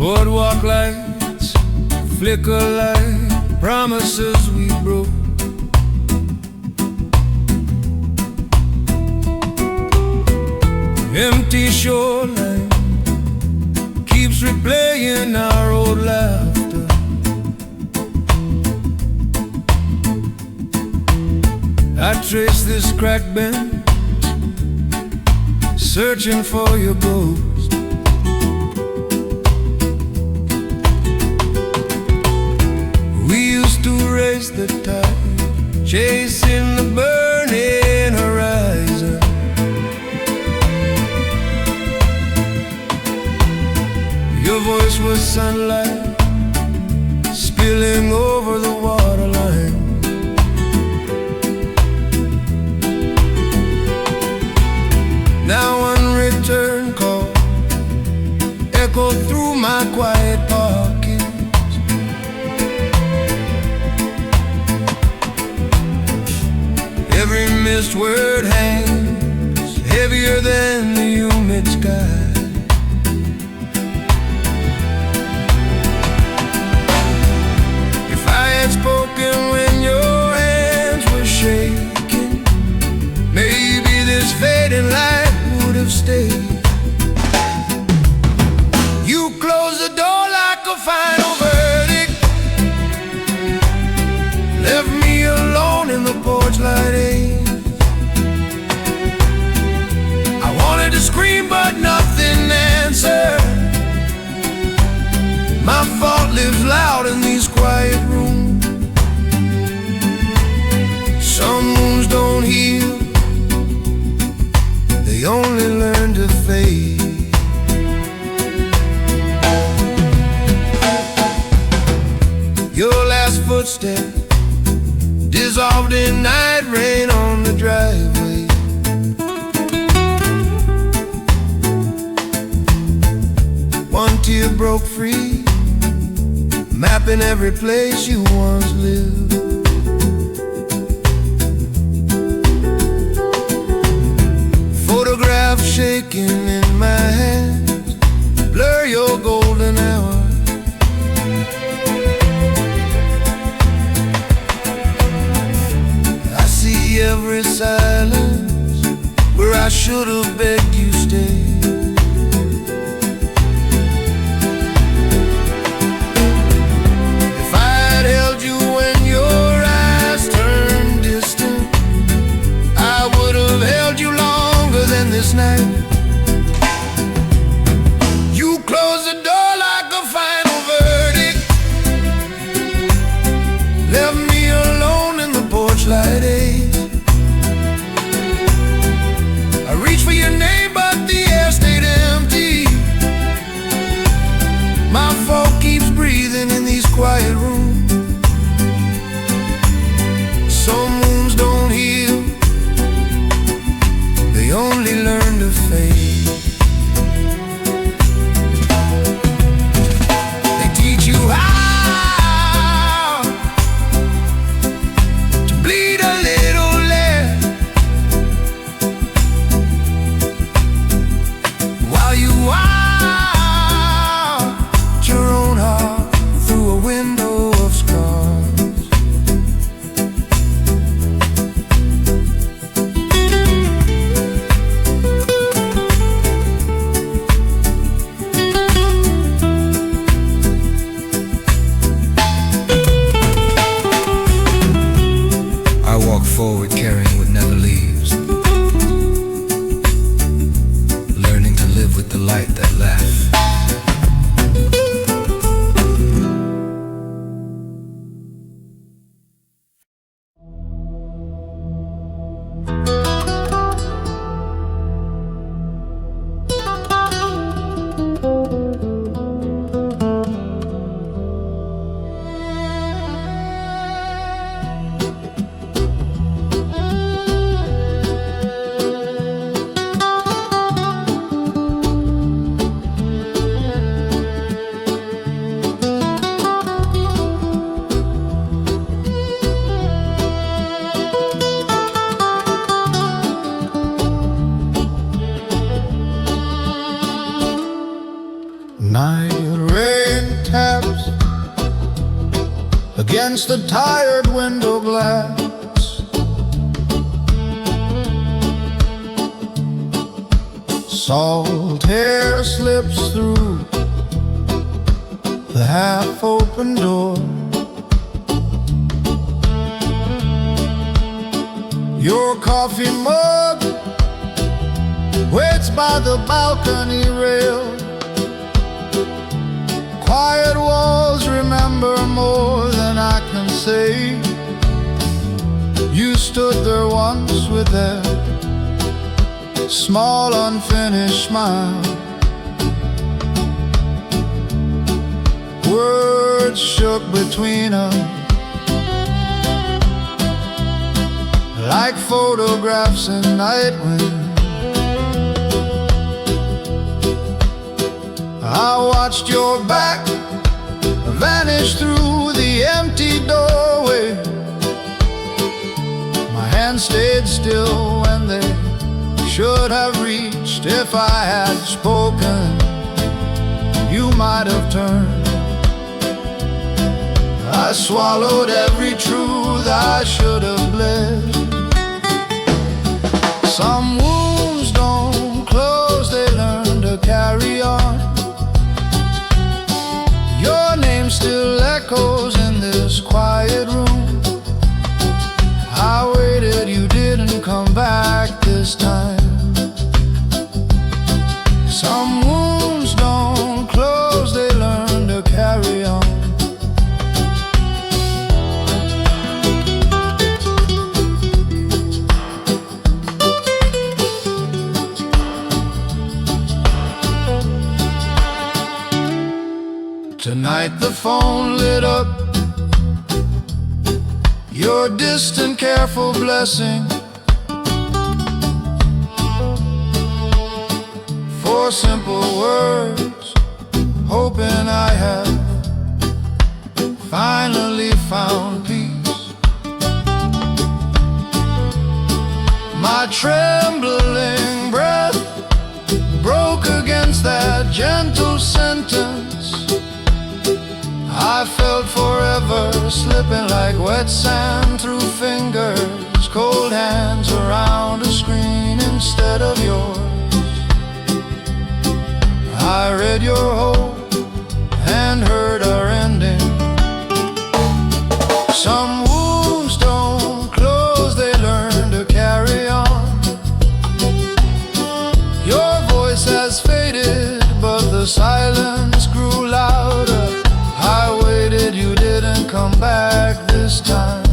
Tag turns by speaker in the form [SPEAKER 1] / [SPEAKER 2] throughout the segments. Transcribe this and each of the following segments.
[SPEAKER 1] Boardwalk lights flicker like promises we broke. Empty shoreline keeps replaying our old laughter. I trace this crack bend, searching for your ghost. We used to race the tide, chasing the burning horizon. Your voice was sunlight spilling over the waterline. Now unreturned calls echo through my quiet pockets. Every missed word hangs heavier than the humid sky. Spoken when your hands were shaking, maybe this fading light would have stayed. You closed the door like a final verdict, left me alone in the porch light haze. I wanted to scream but nothing answered. My fault lives loud in these quiet rooms. Some wounds don't heal, they only learn to fade. Your last footstep dissolved in night rain on the driveway. One tear broke free, mapping every place you once lived. Photograph shaking in my hands, blur your golden hour. I see every silence where I should have begged you stay. If I'd held you when your eyes turned distant, I would have held you longer than this night. You closed the door like a final verdict, left me alone in the porch light haze. I reached for your name but the air stayed empty. My fault keeps breathing in these quiet rooms. Some wounds don't heal, they only learn to fade. They teach you how to bleed a little less, while you watch your own heart through a window of scars. against the tired window glass. Salt hair slips through the half-open door. Your coffee mug waits by the balcony rail. Quiet walls remember more than I can say. You stood there once with that small unfinished smile. Words shook between us like photographs in night wind. I watched your back vanish through the empty doorway. My hand stayed still when they should have reached. If I had spoken, you might have turned. I swallowed every truth I should have bled. Some wounds don't close, they learn to carry on. Your name still echoes in this quiet room. I waited, you didn't come back this time. Some wounds don't close, they learn to carry on. Tonight the phone lit up, your distant careful blessing. Four simple words, hoping I have finally found peace. My trembling breath broke against that gentle sentence. I felt forever slipping like wet sand through fingers, cold hands around a screen instead of yours. I read your hope and heard our ending. Some wounds don't close, they learn to carry on. Your voice has faded, but the silence grew louder. I waited, you didn't come back this time.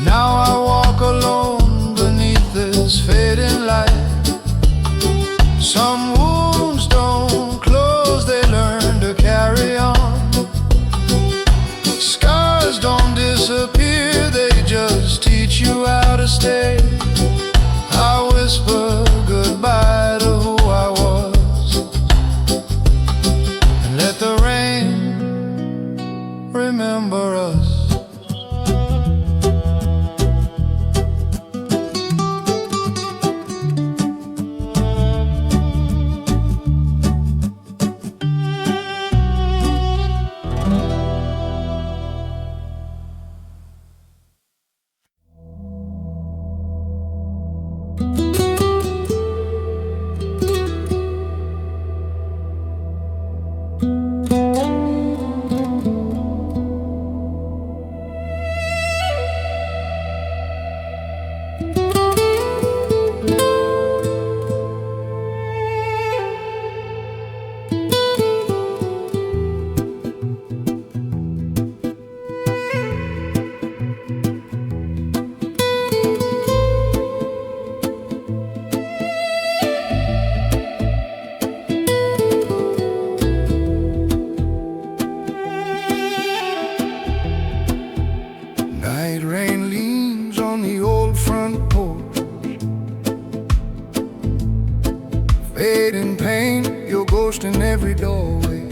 [SPEAKER 1] Now I walk alone beneath this fading light. Some wounds don't close, they learn to carry on. Scars don't disappear, they just teach you how to stay. I whisper goodbye to who I was, and let the rain remember us. Night rain leans on the old front porch. Fading paint, your ghost in every doorway.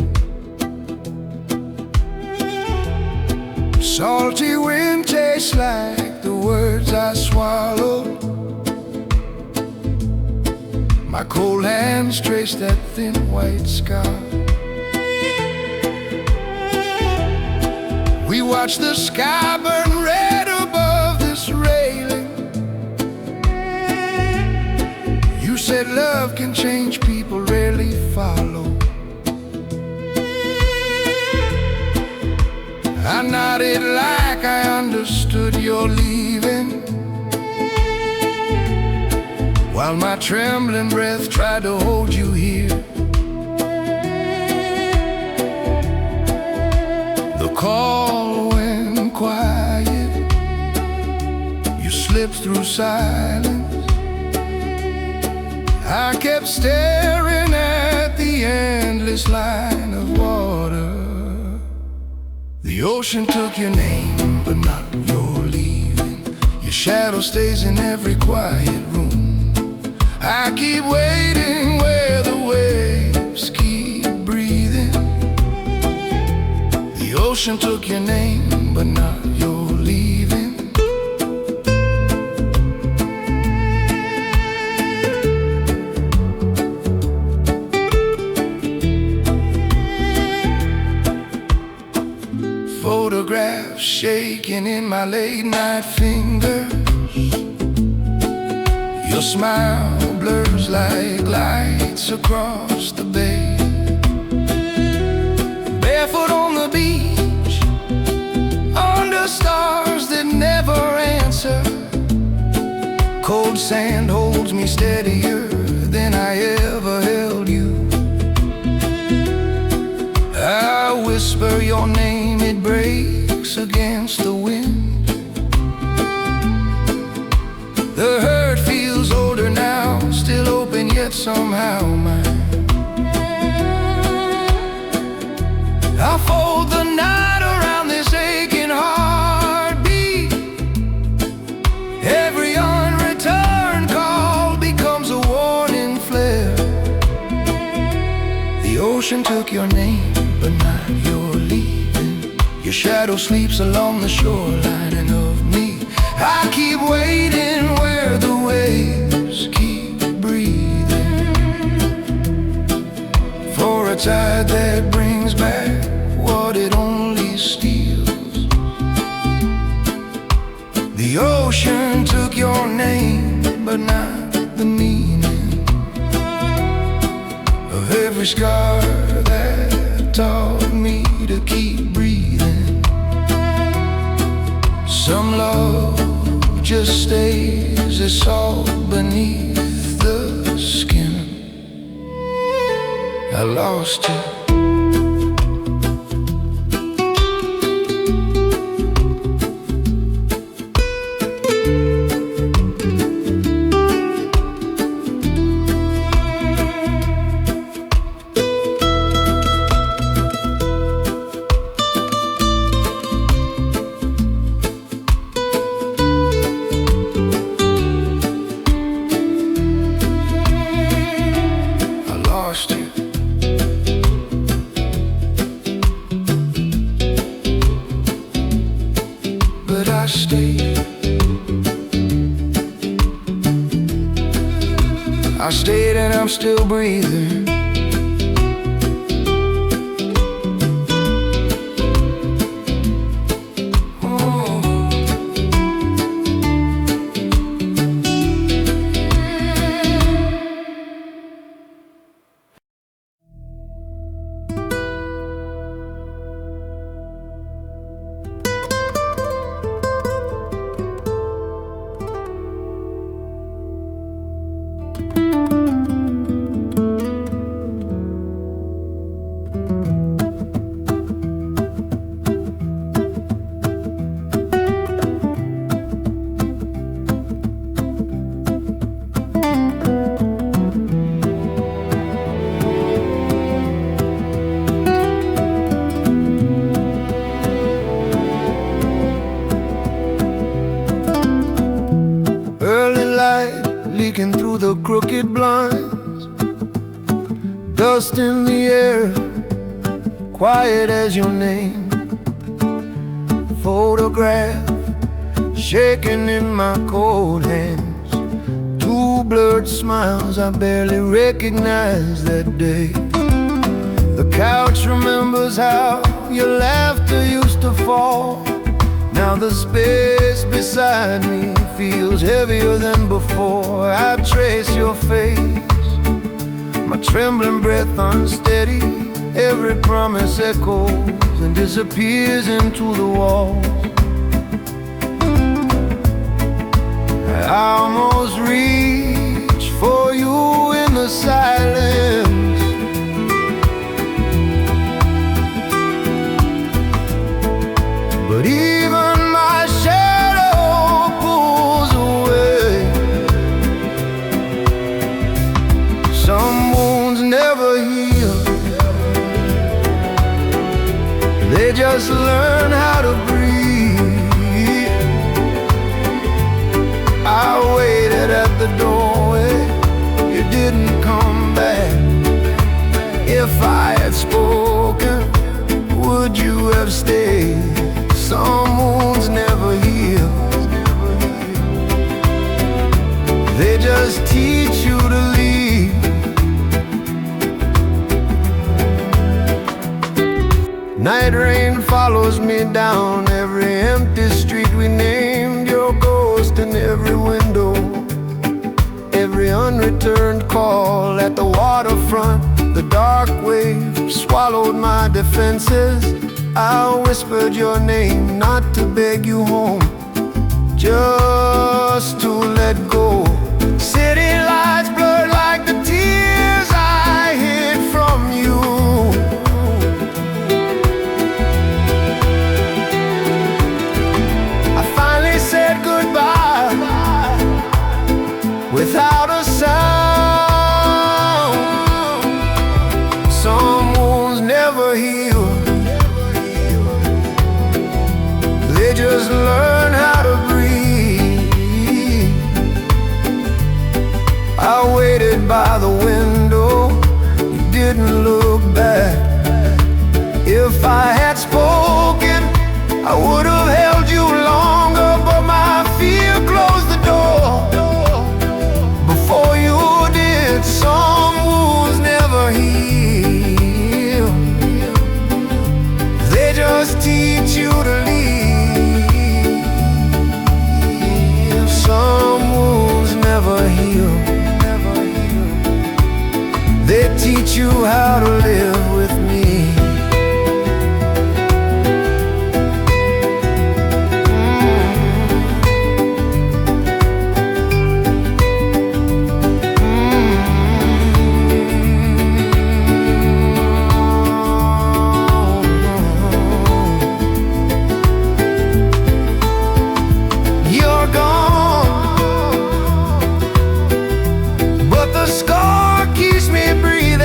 [SPEAKER 1] Salty wind tastes like the words I swallowed. My cold hands trace that thin white scar. We watch the sky burn red above this railing. You said love can change people, rarely follow. I nodded like I understood your leaving, while my trembling breath tried to hold you here. The call went quiet, you slipped through silence. I kept staring at the endless line of water. The ocean took your name, but not your leaving. Your shadow stays in every quiet room. I keep waiting where the waves keep breathing. The ocean took your name, but not your leaving. Photographs shaking in my late night fingers. Your smile blurs like lights across the bay. Barefoot on the beach, under stars that never answer. Cold sand holds me steadier than I ever held you. I whisper your name, it breaks against the wind. The hurt feels older now, still open yet somehow mine. I fold the night around this aching heartbeat. Every unreturned call becomes a warning flare. The ocean took your name, but not your leaving. Your shadow sleeps along the shoreline and of me. I keep waiting where the waves keep breathing, for a tide that brings back what it only steals. The ocean took your name, but not the meaning of every scar that taught me to keep breathing. Some love just stays as salt beneath the skin. I lost you. I stayed and I'm still breathing. Leaking through the crooked blinds, dust in the air, quiet as your name. Photograph shaking in my cold hands, two blurred smiles I barely recognized that day. The couch remembers how your laughter used to fall. Now the space beside me feels heavier than before. I trace your face, my trembling breath unsteady. Every promise echoes and disappears into the walls. I almost reach for you in the silence, but even my shadow pulls away. Some wounds never heal, they just learn how to breathe. I waited at the doorway, you didn't come back. If I had spoken, would you have stayed? Some wounds never heal, they just teach you to leave. Night rain follows me down every empty street we named. Your ghost in every window, every unreturned call at the waterfront. The dark wave swallowed my defenses. I whispered your name, not to beg you home, just to let go. City lights blurred like the tears I hid from you. I finally said goodbye without a sound. Some wounds never heal, they just learn how to breathe. I waited by the window, you didn't look back. If I had spoken, I would have held you longer, but my fear closed the door before you did. Some wounds never heal, they just teach you to leave. Some wounds never heal, they teach you how to live with me. You're gone, but the scar keeps me breathing.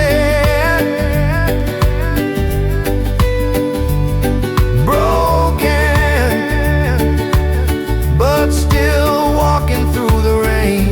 [SPEAKER 1] Broken, but still walking through the rain.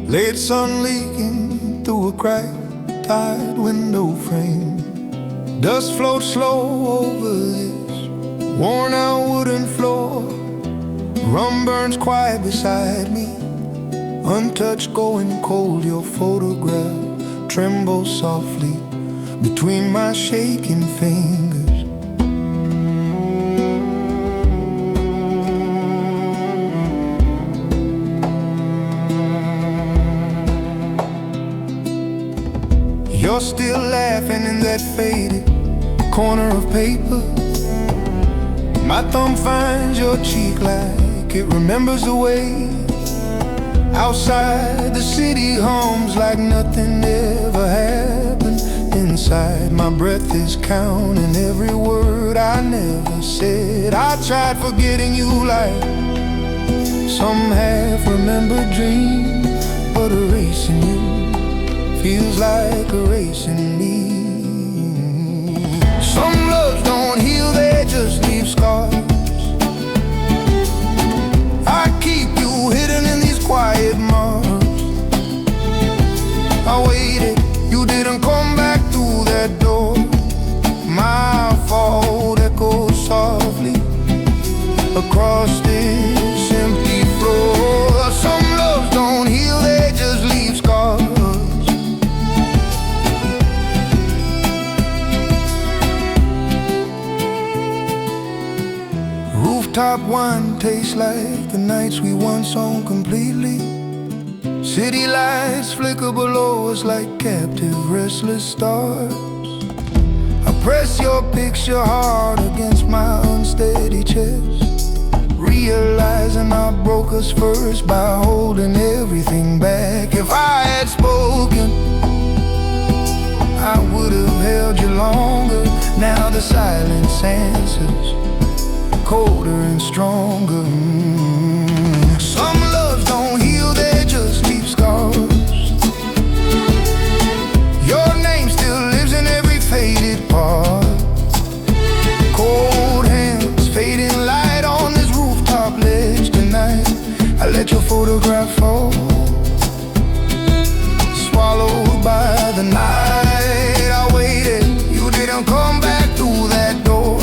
[SPEAKER 1] Late sun leaking through a cracked tied window frame. Dust floats slow over this worn out wooden floor. Rum burns quiet beside me, untouched, going cold. Your photograph trembles softly between my shaking fingers. You're still laughing in that faded corner of paper. My thumb finds your cheek like it remembers the way Outside the city hums like nothing ever happened. Inside my breath is counting every word I never said. I tried forgetting you like some half-remembered dream, but erasing you feels like erasing me. Some loves don't heal, they just leave scars. I keep you hidden in these quiet months. I waited, you didn't come back through that door. My fault echoes softly across this empty floor. Some loves don't heal, they just leave scars. Rooftop wine tastes like the nights we once owned completely. City lights flicker below us like captive, restless stars. I press your picture hard against my unsteady chest, realizing I broke us first by holding everything back. If I had spoken, I would have held you longer. Now the silence answers, colder and stronger. Some loves don't heal, they just leave scars. Your name still lives in every faded part. Cold hands, fading light on this rooftop ledge tonight. I let your photograph fall, swallowed by the night. I waited, you didn't come back through that door.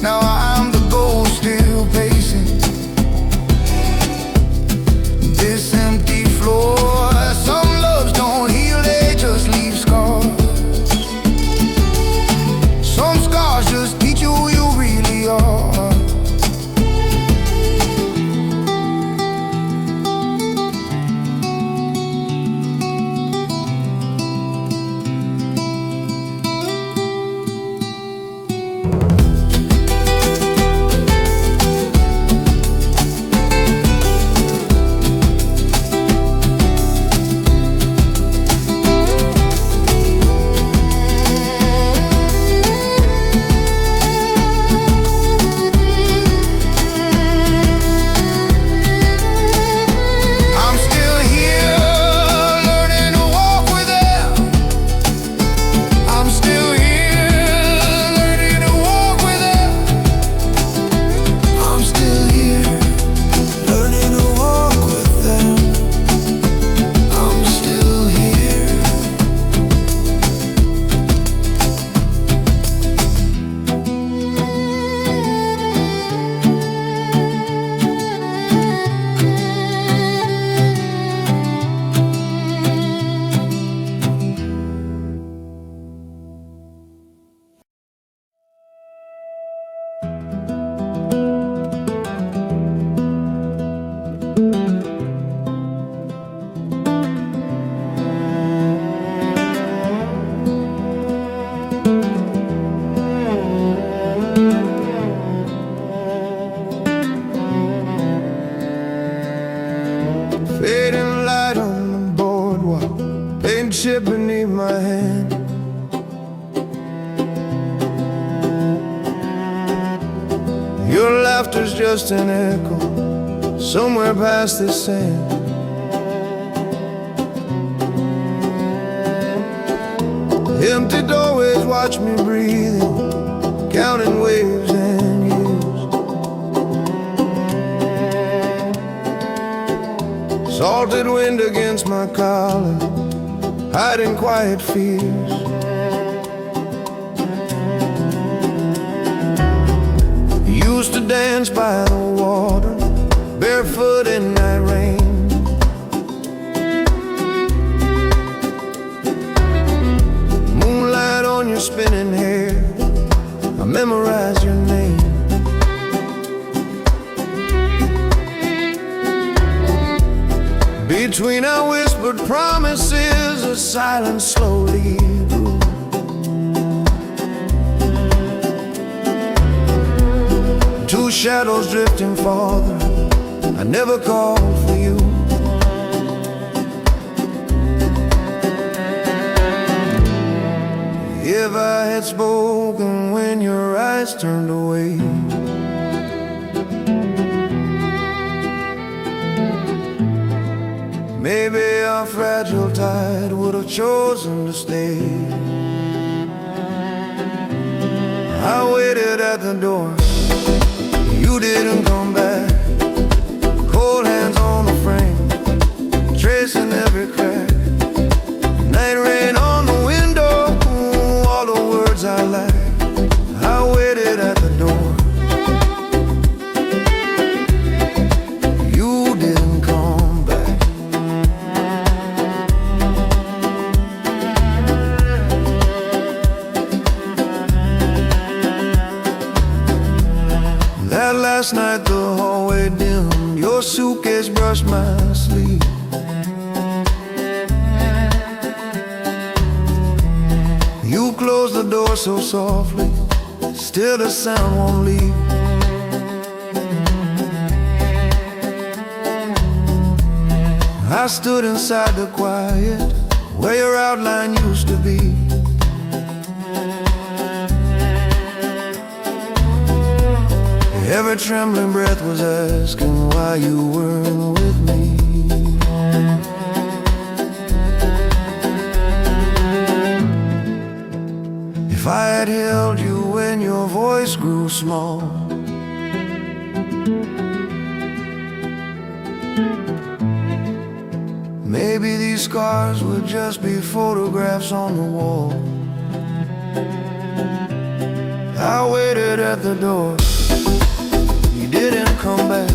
[SPEAKER 1] Now I'm the ghost still pacing this empty floor. Some loves don't heal, they just leave scars. Some scars just teach you who you really are. Fading light on the boardwalk, paint chip beneath my hand. Your laughter's just an echo somewhere past this sand. Empty doorways watch me breathing, counting waves and years. Salted wind against my collar, hiding quiet fears. Used to dance by the water, barefoot in night rain. Moonlight on your spinning hair, I memorize your name. Between our whispered promises, a silence slowly grew. Two shadows drifting farther, I never called for you. If I had spoken when your eyes turned away, maybe our fragile tide would have chosen to stay. I waited at the door, you didn't come back. Cold hands on the frame, tracing every crack. Night rain on the window, all the words I lack. I waited at the door, you didn't come back. That last night the hallway dimmed, your suitcase brushed my sleep. You closed the door so softly, still the sound won't leave. I stood inside the quiet, where your outline used to be. Every trembling breath was asking why you weren't with me. If I had held you when your voice grew small, maybe these scars would just be photographs on the wall. I waited at the door, you didn't come back.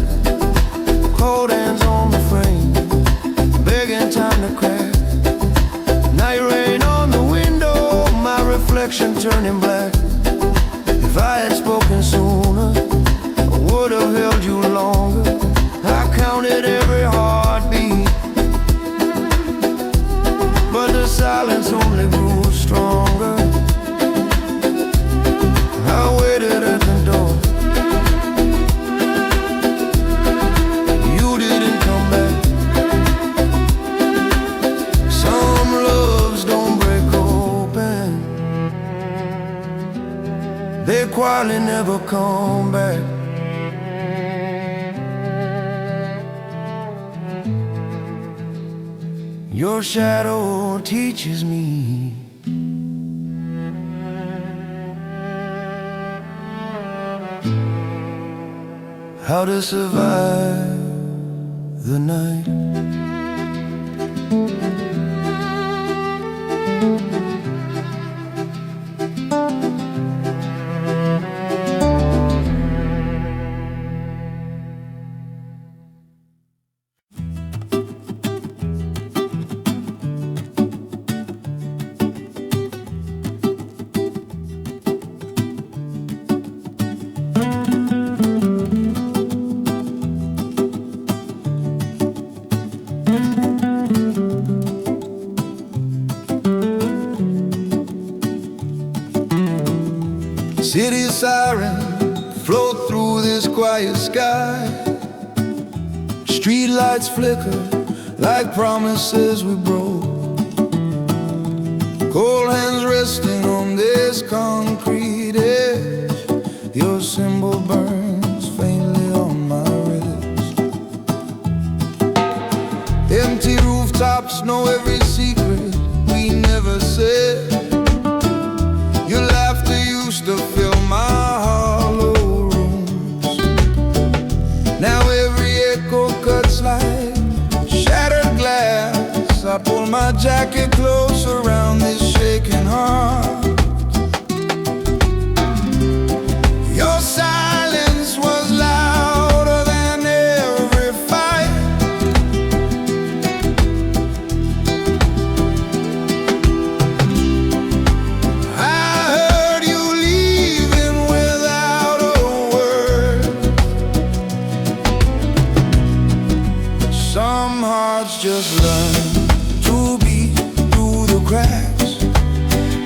[SPEAKER 1] Cold hands on the frame, begging time to crack. Night rain on the window, my reflection turning black. If I had spoken sooner, I would have held you longer. I counted every heartbeat, but the silence only grew stronger. I waited at the door, you didn't come back. Some loves don't break open, they quietly never come back. Your shadow teaches me how to survive the night. City sirens float through this quiet sky. Streetlights flicker like promises we broke. Cold hands resting on this concrete edge. Your symbol burns faintly on my wrist. Empty rooftops know every secret we never said. Your laughter used to fill my hollow rooms. Now every echo cuts like shattered glass. I pull my jacket close around this shaking heart. Your silence was louder than every fight. Just learn to beat through the cracks.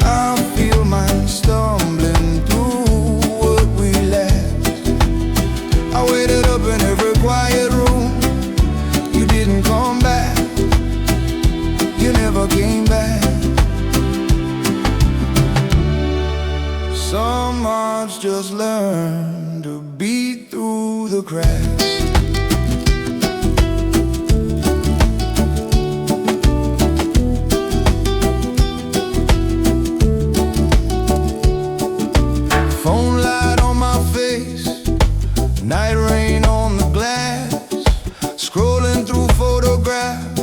[SPEAKER 1] I feel mine stumbling through what we left. I waited up in every quiet room. You didn't come back, you never came back. hearts just learn to beat through the cracks. Phone light on my face, night rain on the glass, scrolling through photographs,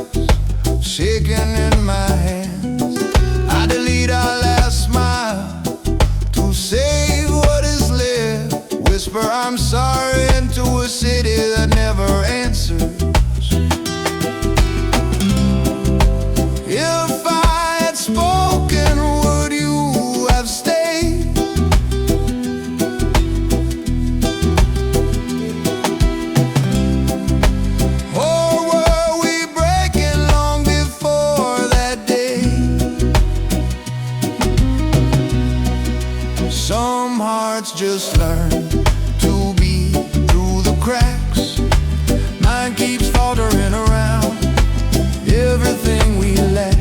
[SPEAKER 1] shaking in my hands. I delete our last smile to save what is left. Whisper I'm sorry into a city that never answers. If I had spoken, would you have stayed? Or were we breaking long before that day? Some hearts just learn to be through the cracks. Mine keeps faltering around everything we lack.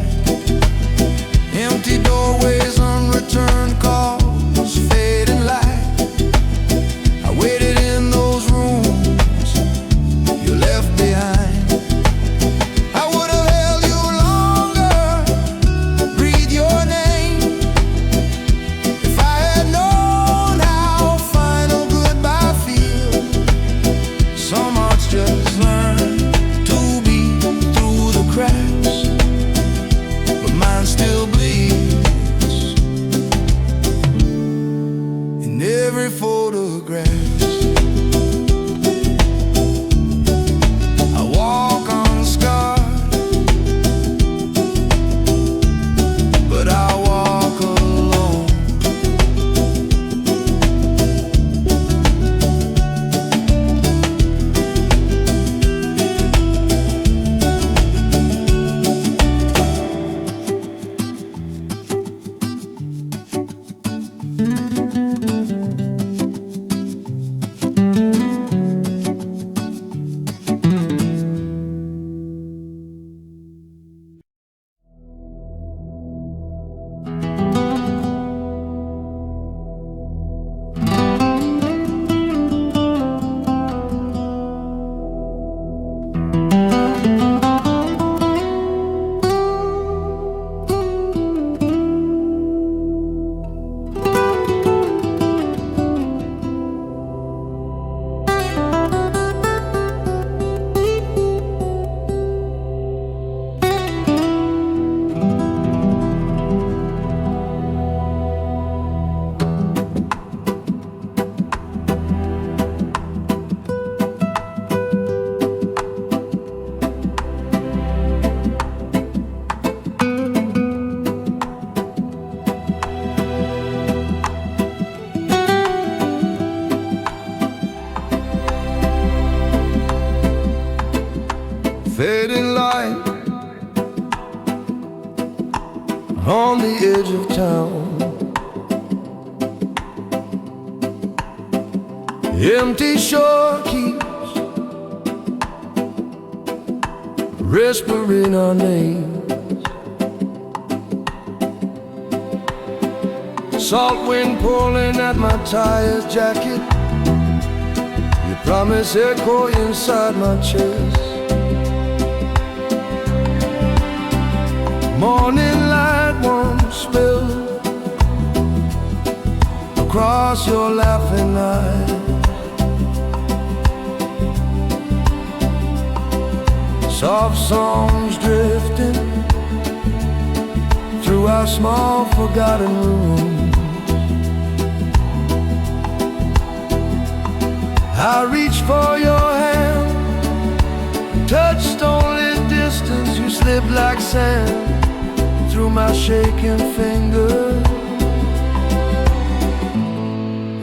[SPEAKER 1] Empty doorways, unreturned calls, fading light. I waited in those rooms you left behind. I would have held you longer, breathe your name, if I had known how final goodbye feels. Some hearts just learn to be through the cracks, but mine still bleeds in every photograph. I walk unscarred, but I walk alone. Fading light on the edge of town. Empty shore keeps whispering our names. Salt wind pulling at my tired jacket. Your promise echo inside my chest. Morning light won't spill across your laughing eyes. Soft songs drifting through our small forgotten room. I reach for your hand, touched only distance. You slip like sand through my shaking fingers.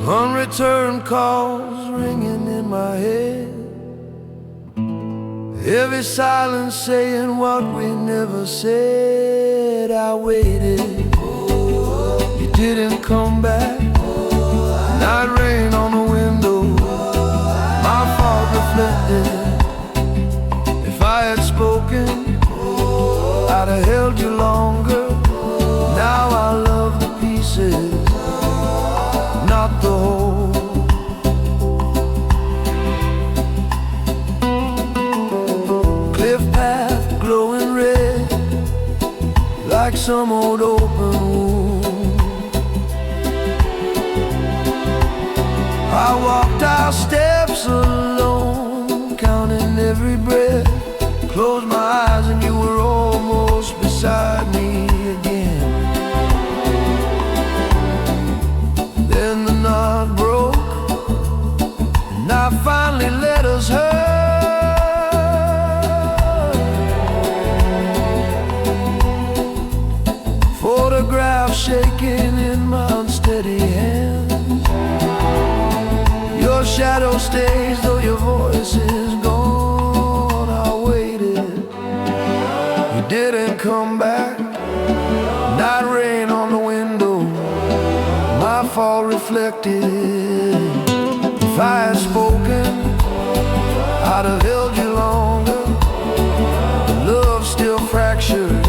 [SPEAKER 1] Unreturned calls ringing in my head. Every silence saying what we never said. I waited, you didn't come back. Night rain on the window, my fault reflected. If I had spoken, I'd have held you longer. Now I love the pieces, not the whole. some old open wound. I walked our steps alone, counting every breath. Closed my eyes and you were almost beside me again. Then the knot broke, and I finally let us hurt. Photograph shaking in my unsteady hand. Your shadow stays though your voice is gone. I waited, you didn't come back. Night rain on the window, my fall reflected. If I had spoken, I'd have held you longer. The love still fractured,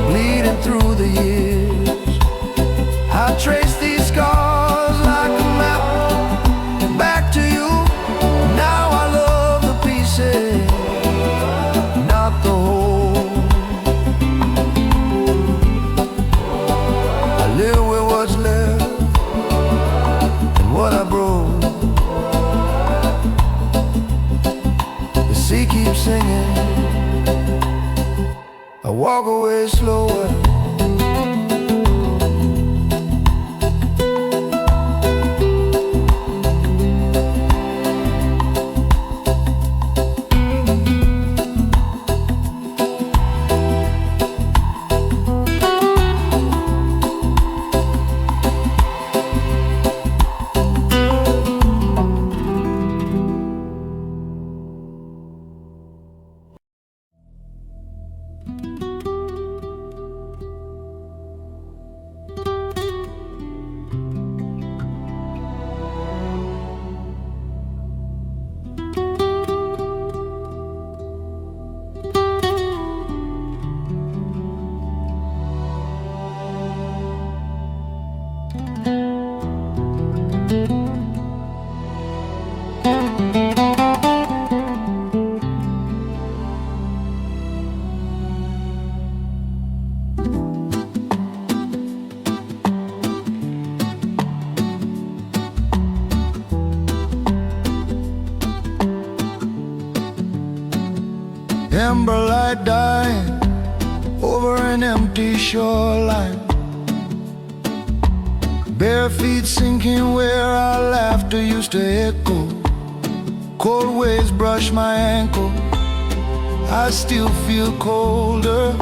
[SPEAKER 1] bleeding through the years. I trace these scars like a map back to you. Now I love the pieces, not the whole. I live with what's left and what I broke. The sea keeps singing, I walk away slower. Ember light dying over an empty shoreline. Bare feet sinking where our laughter used to echo. Cold waves brush my ankle, I still feel colder.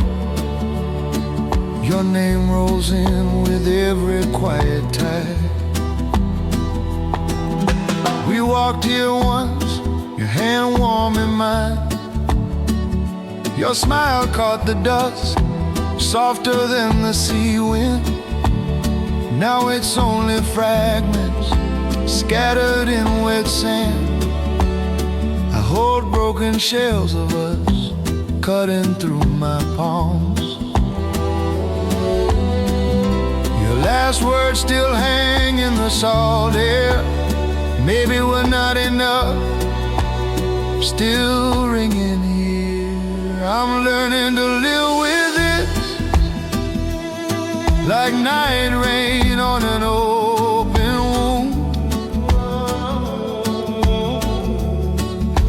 [SPEAKER 1] Your name rolls in with every quiet tide. We walked here once, your hand warm in mine. Your smile caught the dust, softer than the sea wind. Now it's only fragments, scattered in wet sand. I hold broken shells of us, cutting through my palms. Your last words still hang in the salt air. Maybe we're not enough, still ringing here. I'm learning to live with this, like night rain on an open wound.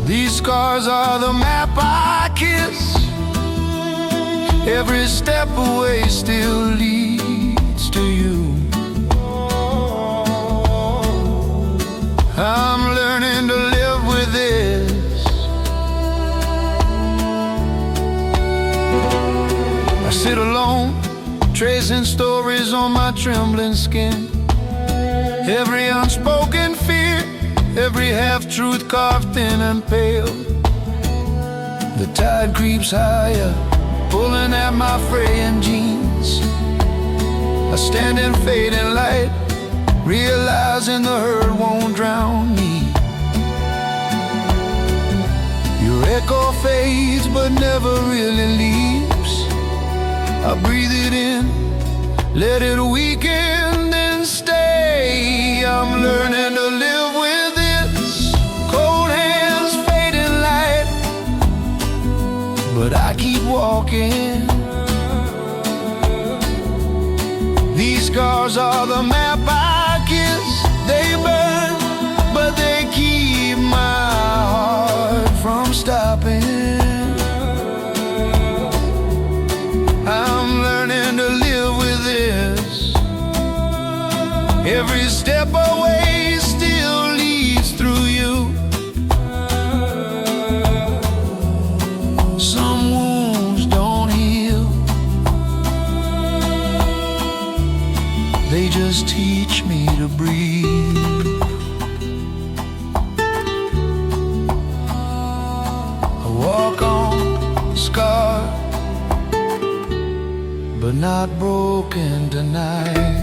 [SPEAKER 1] These scars are the map I kiss. Every step away still leads to you. I'm learning to live with this. I sit alone, tracing stories on my trembling skin. Every unspoken fear, every half-truth carved thin and pale. The tide creeps higher, pulling at my fraying jeans. I stand in fading light, realizing the hurt won't drown me. Your echo fades but never really leaves. I breathe it in, let it weaken, then stay. I'm learning to live with this. Cold hands, fading light, but I keep walking. scars are the map I kiss. They burn, but they keep my heart from stopping. I'm learning to live with this. Every step away still leads through you. Some wounds don't heal, they just teach me to breathe. I walk on scarred, but not broken tonight.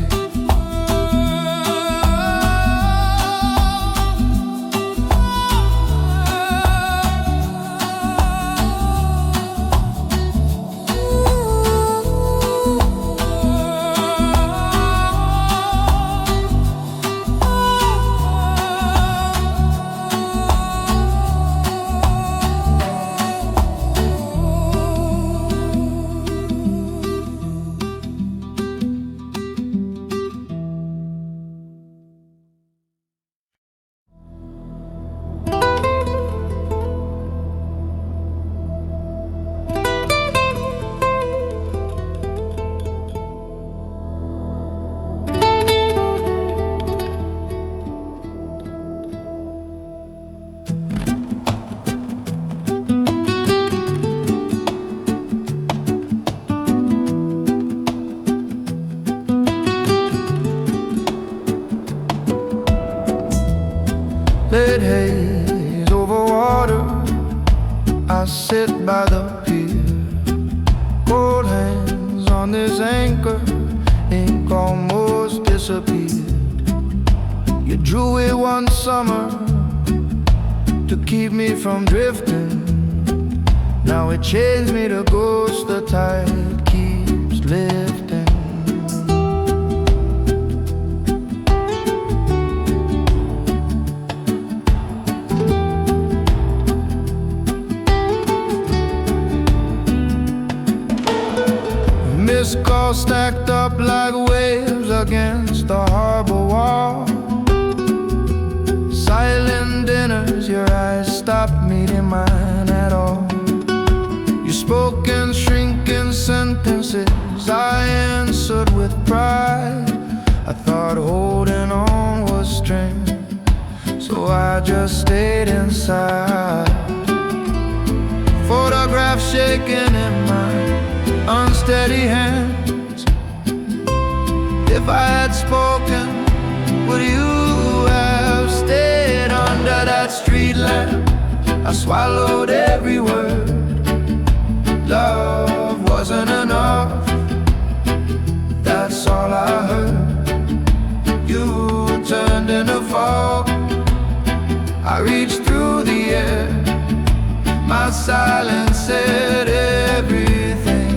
[SPEAKER 1] Late haze over water, I sit by the pier. Cold hands on this anchor, ink almost disappeared. You drew it one summer to keep me from drifting. Now it chains me to ghost, the tide keeps lifting. Missed calls stacked up like waves against the harbor wall. Silent dinners, your eyes stopped meeting mine at all. You spoke in shrinking sentences, I answered with pride. I thought holding on was strength, so I just stayed inside. Photographs shaking in my unsteady hands. If I had spoken, would you have stayed under that street lamp? I swallowed every word. Love wasn't enough, that's all I heard. You turned into fog, I reached through the air. My silence said everything.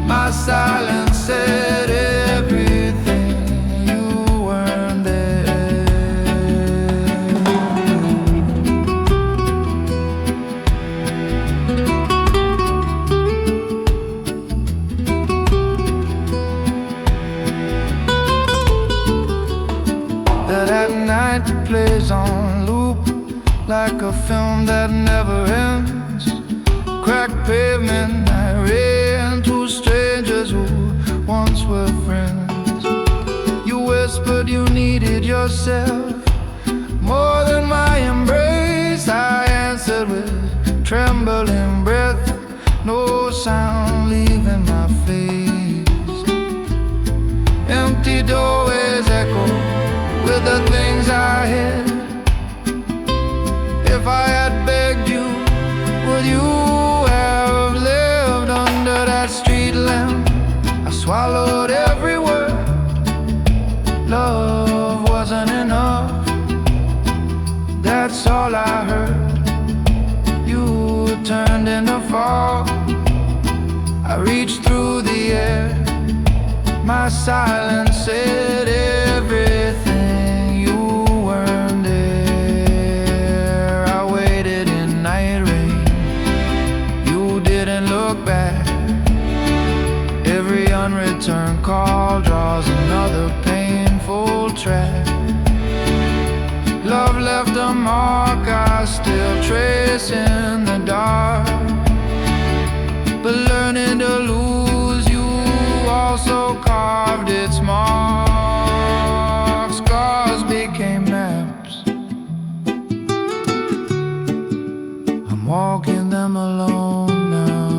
[SPEAKER 1] My silence said everything, you weren't there. That night plays on loop like a film that never ends. Cracked pavement, I ran to strangers who once were friends. You whispered you needed yourself more than my embrace. I answered with trembling breath, no sound leaving my face. Empty doorways echo with the things I hid. If I had begged you, would you have lived under that street lamp? I swallowed every word. Love wasn't enough, that's all I heard. You turned into fog, I reached through the air. My silence said everything, you weren't there. I waited in night rain, you didn't look back. Every left a mark I still trace in the dark. But learning to lose you also carved its mark. Scars became maps. I'm walking them alone now.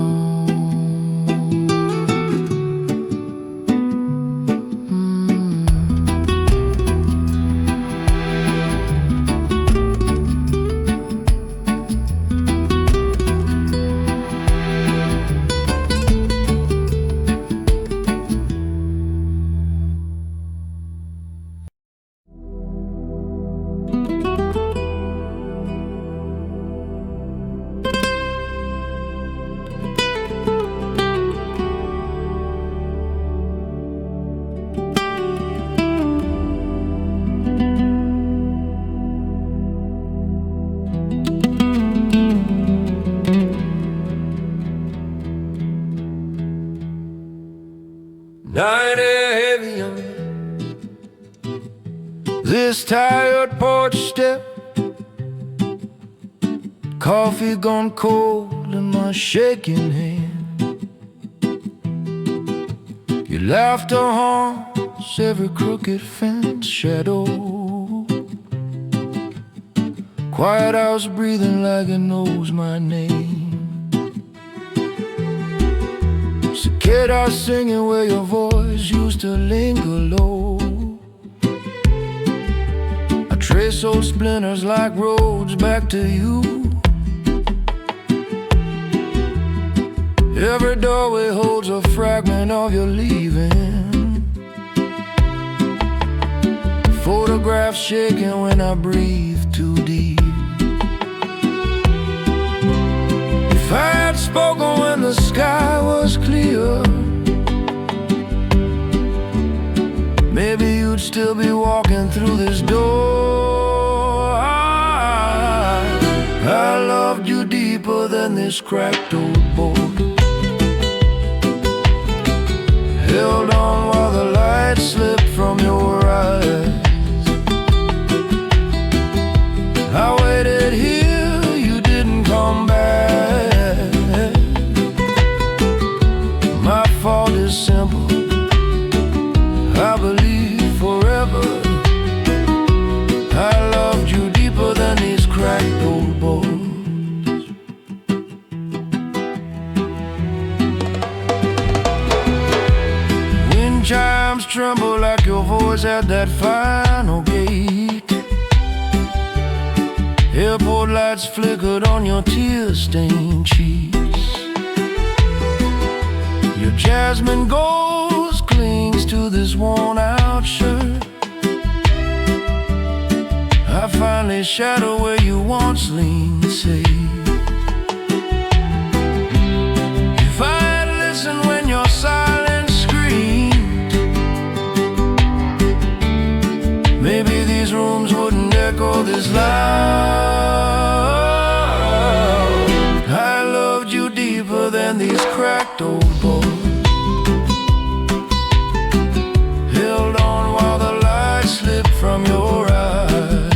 [SPEAKER 2] Night air heavy on
[SPEAKER 1] This tired porch step, coffee gone cold in my shaking hand. Your laughter haunts every crooked fence shadow. Quiet house breathing like it knows my name. Cicadas singing where your voice used to linger low. I trace old splinters like roads back to you. Every doorway holds a fragment of your leaving. Photographs shaking when I breathe too deep. If I had spoken when the sky was clear, maybe you'd still be walking through this door. I loved you deeper than this cracked old board. Held on while the light slipped from your eyes. I waited here, you didn't come back. My fault is simple, I believe forever. I loved you deeper than these cracked old boards. Wind chimes tremble like your voice at that final gate. Airport lights flickered on your tear-stained cheeks. Your jasmine ghost clings to this worn-out shirt. I finally shadow where you once leaned safe. If I had listened when your silence screamed, maybe these rooms wouldn't echo this loud. I loved you deeper than these cracked old boards. Held on while the light slipped from your eyes.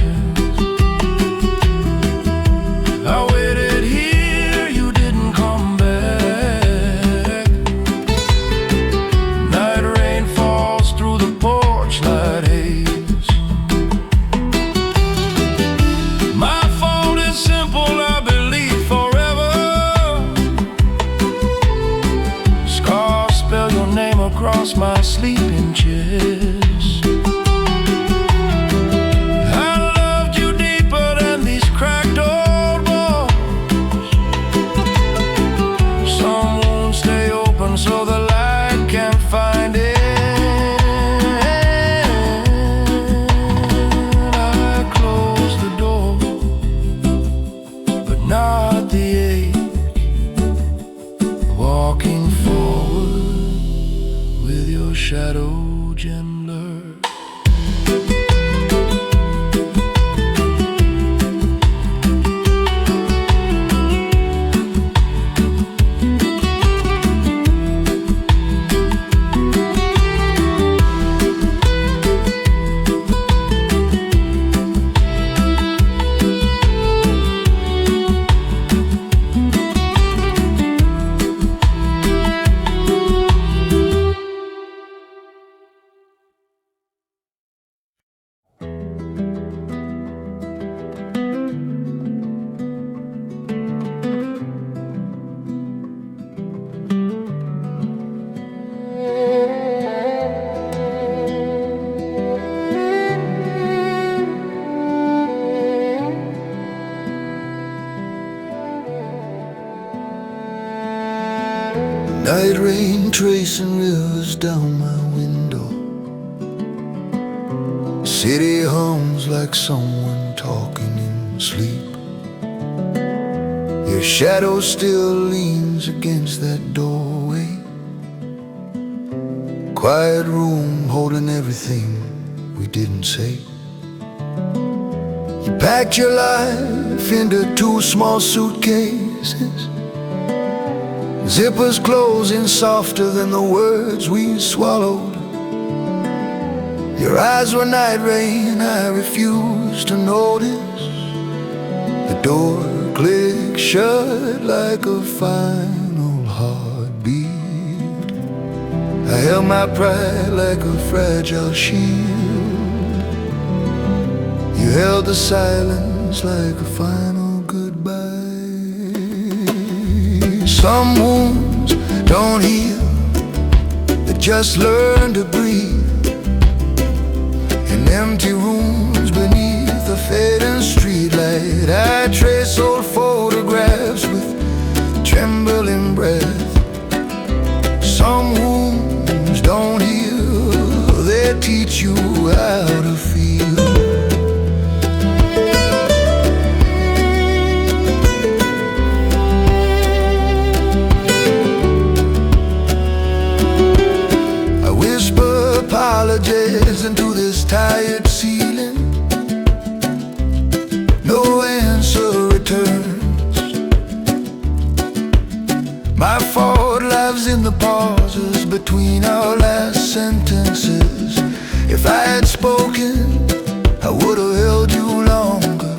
[SPEAKER 1] I waited here, you didn't come back. Night rain falls through the porch light haze. My Night rain tracing rivers down my window. City hums like someone talking in sleep. Your shadow still leans against that doorway. Quiet room holding everything we didn't say. You packed your life into 2 small suitcases, zippers closing softer than the words we swallowed. Your eyes were night rain, I refused to notice. The door clicked shut like a final heartbeat. I held my pride like a fragile shield. You held the silence like a final goodbye. Some wounds don't heal, they just learn to breathe. In empty rooms beneath a fading streetlight, I trace old photographs with trembling breath. Some wounds don't heal, they teach you how to feel. I whisper apologies into this tired ceiling. No answer returns. My fault lives in the pauses between our last sentences. If I had spoken, I would have held you longer.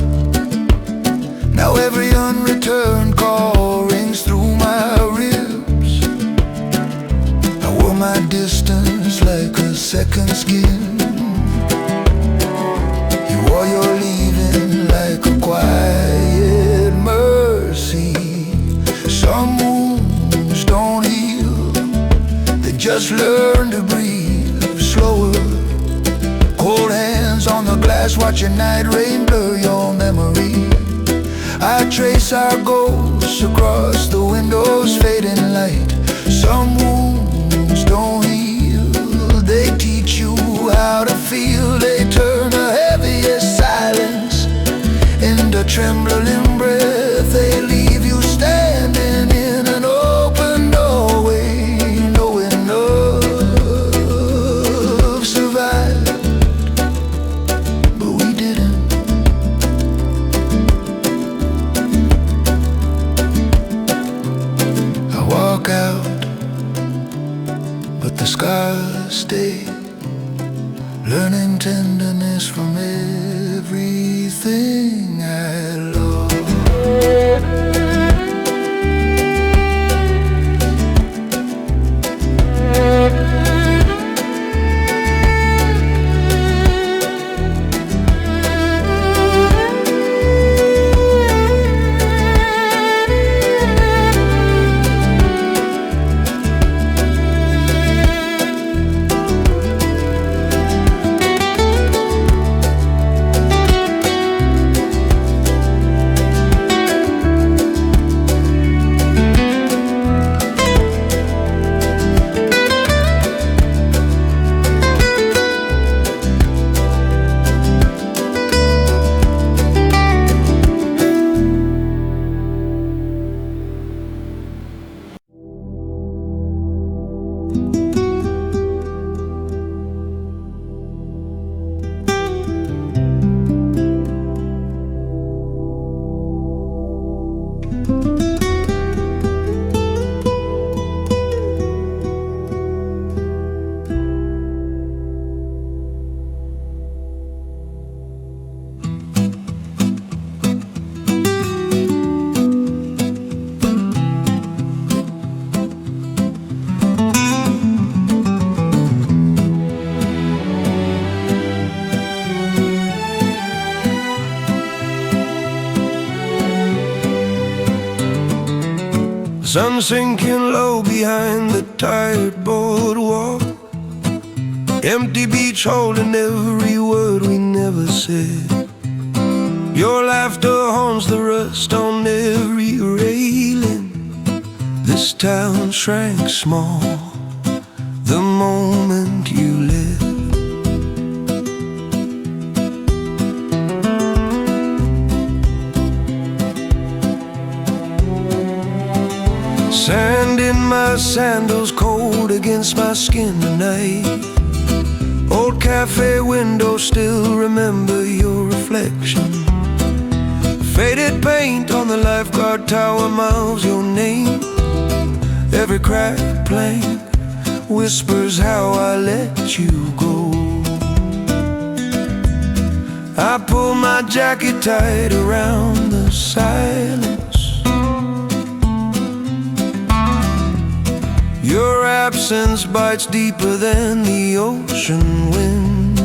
[SPEAKER 1] Now every unreturned call rings through my ribs. I wore my distance like a second skin. You wore your leaving like a quiet mercy. Some wounds don't heal, they just learn to breathe slower. Cold hands on the glass, watching night rain blur your memory. I trace our ghosts across the window's fading light. Some wounds don't heal, they teach you how to feel. They turn the heaviest silence into trembling breath. They leave you standing in an open doorway, knowing love survived, but we didn't. I walk out, but the scars stay, learning tenderness from everything I love.
[SPEAKER 2] Sun sinking low behind the tired boardwalk. Empty beach holding every word we never said. Your laughter haunts the rust on every railing. The this town shrank small the moment you left. Sand in my sandals, cold against my skin tonight. Old cafe window, still remember your reflection. Faded paint on the lifeguard tower mouths your name. Every cracked plank whispers how I let you go. I pull my jacket tight around the silence. Your absence bites deeper than the ocean wind.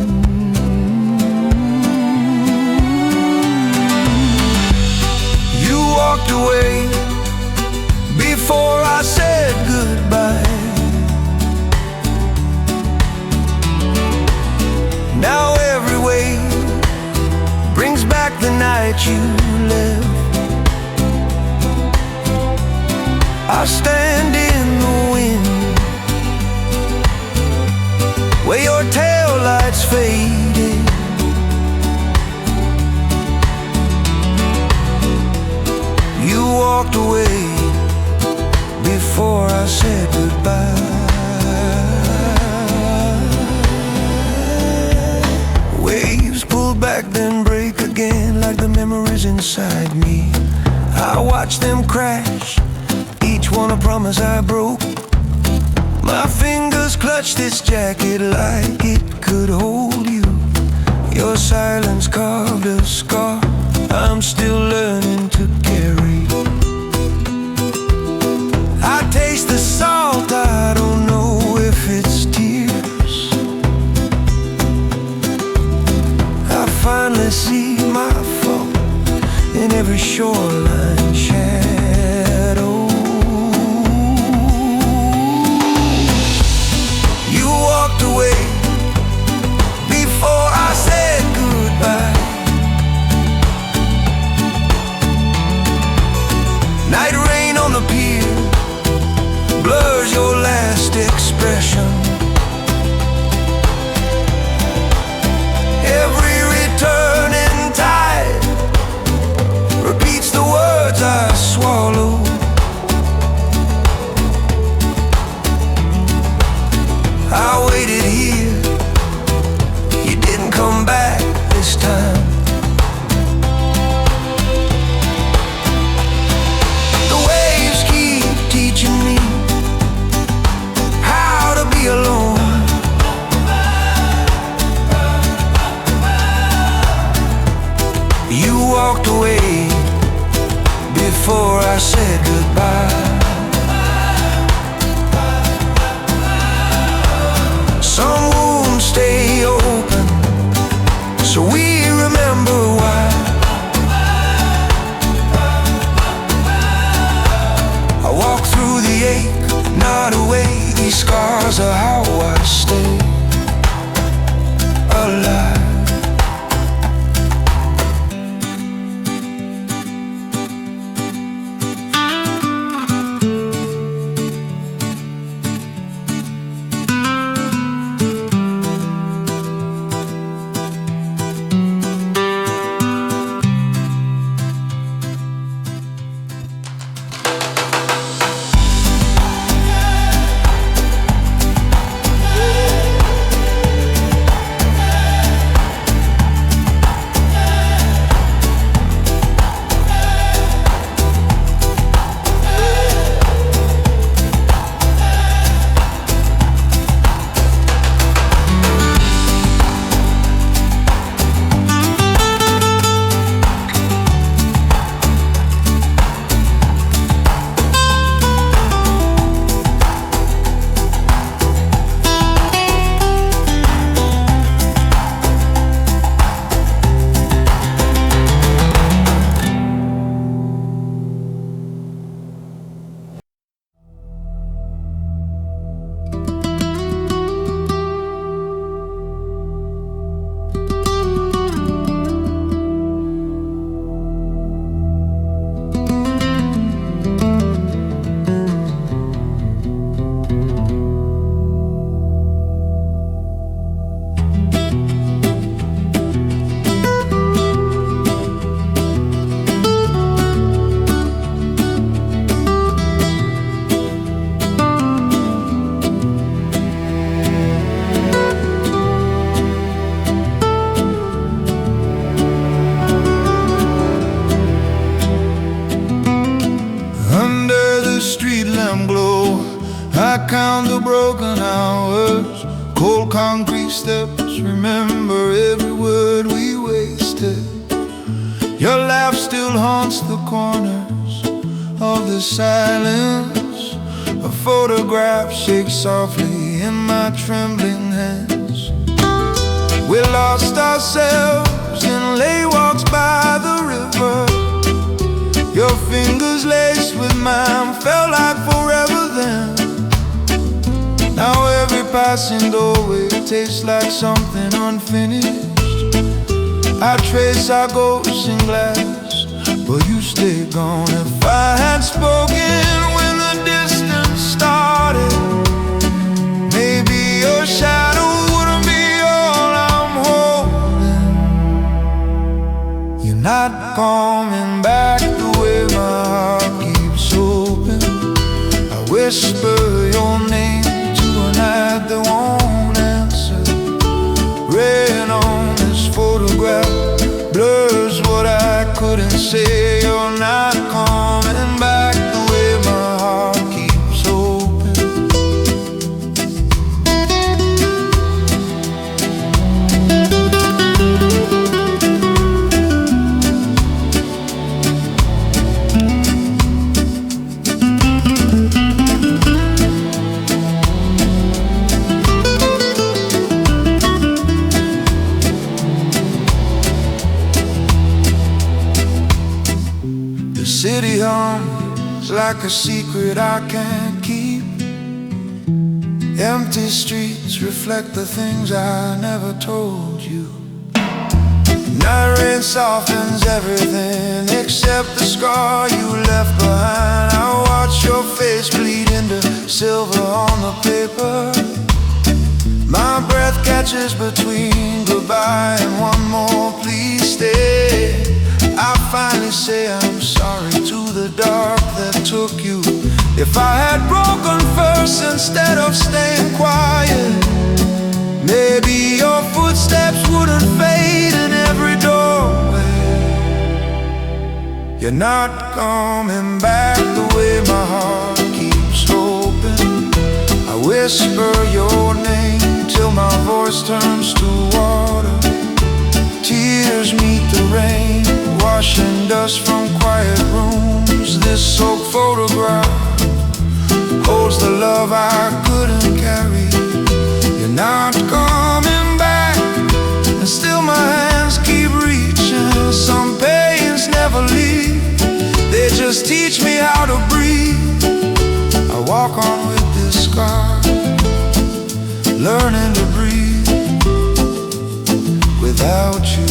[SPEAKER 2] You walked away before I said goodbye. Now every wave brings back the night you left. I stand in the wind where your taillights faded. You walked away before I said goodbye. Waves pull back then break again like the memories inside me. I watch them crash, each one a promise I broke. My fingers clutch this jacket like it could hold you. Your silence carved a scar I'm still learning to carry. I taste the salt, I don't know if it's tears. I finally see my fault in every shoreline shadow. You walked away before I said goodbye. Night rain on the pier blurs your last expression. Every returning tide repeats the words I swallow. I waited here, you didn't come back this time. The waves keep teaching me how to be alone. You walked away before I said goodbye. Some wounds stay open, so we remember why. I walk through the ache, not away. These scars are how I stay alive.
[SPEAKER 1] count the broken hours, cold concrete steps, remember every word we wasted. Your laugh still haunts the corners of the silence. A photograph shakes softly in my trembling hands. We lost ourselves in late walks by the river. Your fingers laced with mine felt like forever then. Now every passing doorway tastes like something unfinished. I trace our ghosts in glass, but you stay gone. If I had spoken when the distance started, maybe your shadow wouldn't be all I'm holding. You're not coming back the way my heart keeps open. I whisper your name to a night that won't answer. Rain on this photograph blurs what I couldn't say. You're not coming back the way my heart keeps open. The city hums like a secret I can't keep. Empty streets reflect the things I never told you. Night rain softens everything except the scar you left behind. I watch your face bleed into silver on the paper. My breath catches between goodbye and one more please stay. I finally say I'm sorry to the dark that took you. If I had broken first instead of staying quiet, maybe your footsteps wouldn't fade in every doorway. You're not coming back the way my heart keeps hoping. I whisper your name till my voice turns to water. Tears meet the rain, washing dust from quiet rooms. This soaked photograph holds the love I couldn't carry. You're not coming back, and still my hands keep reaching. Some pains never leave, they just teach me how to breathe. I walk on with this scar, learning to breathe without you.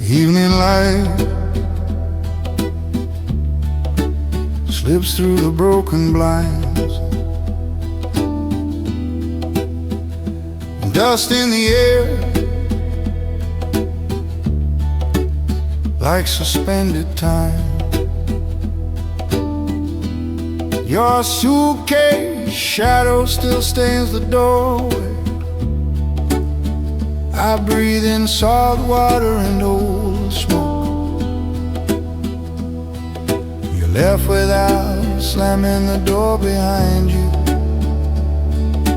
[SPEAKER 1] Evening light slips through the broken blinds. Dust in the air like suspended time. Your suitcase shadow still stains the doorway. I breathe in salt water and old smoke. You're left without slamming the door behind you.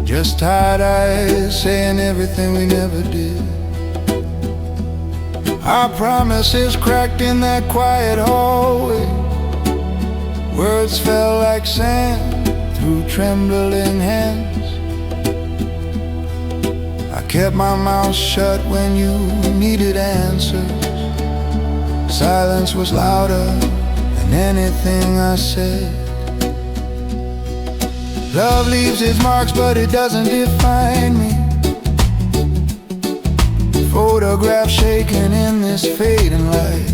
[SPEAKER 1] Just tired eyes saying everything we never did. Our promises cracked in that quiet hallway. Words fell like sand through trembling hands. I kept my mouth shut when you needed answers. Silence was louder than anything I said. Love leaves its marks, but it doesn't define me. Photograph shaking in this fading light.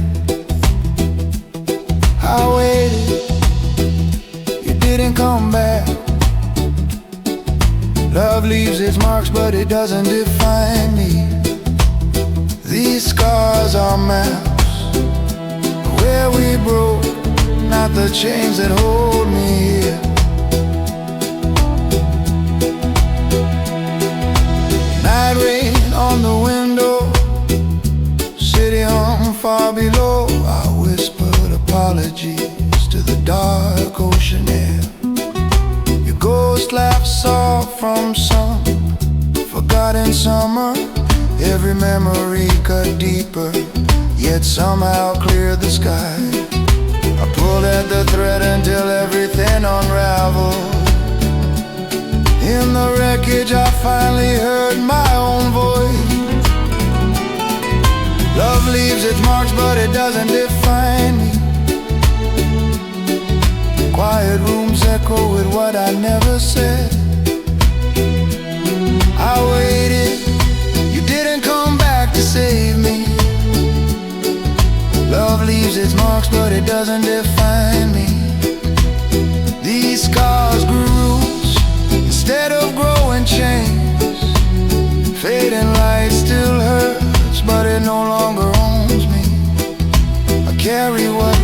[SPEAKER 1] I waited, you didn't come back. Love leaves its marks, but it doesn't define me. These scars are maps where we broke, not the chains that hold me here. Night rain on the window, city hung far below. I whispered apologies to the dark ocean air. Your ghost laughed soft from some forgotten summer. Every memory cut deeper, yet somehow cleared the sky. I pulled at the thread until everything unraveled. In the wreckage I finally heard my own voice. Love leaves its marks, but it doesn't define me. Quiet rooms echo with what I never said. I waited, you didn't come back to save me. Love leaves its marks, but it doesn't define me. These scars grew roots instead of growing chains. Fading light still hurts, but it no longer owns me. I carry what